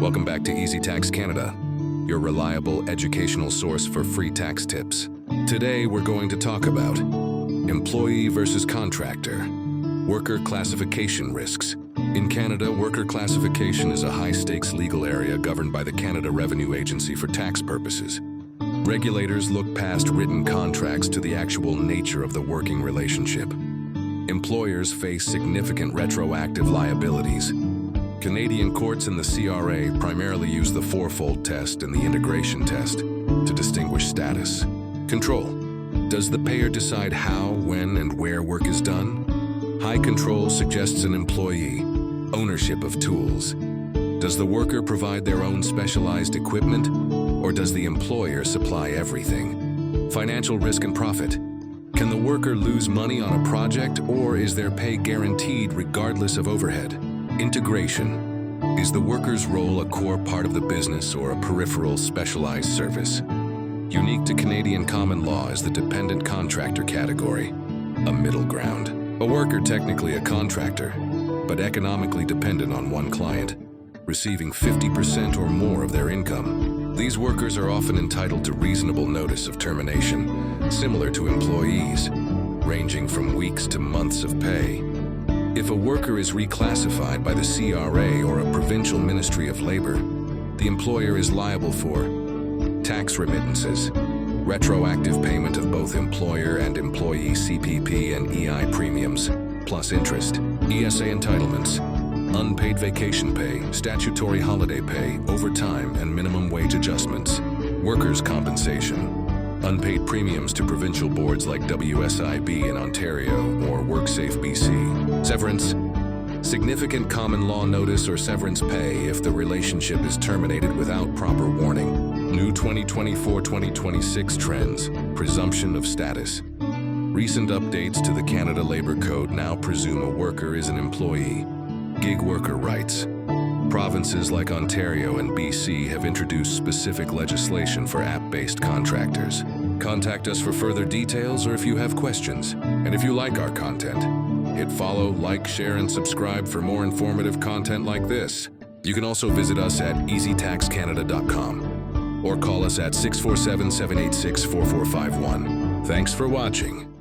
Welcome back to EasyTaxCanada, your reliable educational source for free tax tips. Today we're going to talk about employee versus contractor, worker classification risks. In Canada, worker classification is a high-stakes legal area governed by the Canada Revenue Agency for tax purposes. Regulators look past written contracts to the actual nature of the working relationship. Employers face significant retroactive liabilities. Canadian courts and the CRA primarily use the fourfold test and the integration test to distinguish status. Control. Does the payer decide how, when, and where work is done? High control suggests an employee, ownership of tools. Does the worker provide their own specialized equipment, or does the employer supply everything? Financial risk and profit. Can the worker lose money on a project, or is their pay guaranteed regardless of overhead? Integration. Is the worker's role a core part of the business or a peripheral specialized service? Unique to Canadian common law is the dependent contractor category, a middle ground. A worker technically a contractor, but economically dependent on one client, receiving 50% or more of their income. These workers are often entitled to reasonable notice of termination, similar to employees, ranging from weeks to months of pay. If a worker is reclassified by the CRA or a provincial Ministry of Labor, the employer is liable for tax remittances, retroactive payment of both employer and employee CPP and EI premiums, plus interest, ESA entitlements, unpaid vacation pay, statutory holiday pay, overtime, and minimum wage adjustments, workers' compensation, unpaid premiums to provincial boards like WSIB in Ontario or WorkSafe BC, severance, significant common law notice or severance pay if the relationship is terminated without proper warning, new 2024-2026 trends, presumption of status. Recent updates to the Canada Labour Code now presume a worker is an employee. Gig worker rights. Provinces like Ontario and BC have introduced specific legislation for app-based contractors. Contact us for further details or if you have questions. And if you like our content, hit follow, like, share, and subscribe for more informative content like this. You can also visit us at EasyTaxCanada.com or call us at 647-786-4451. Thanks for watching.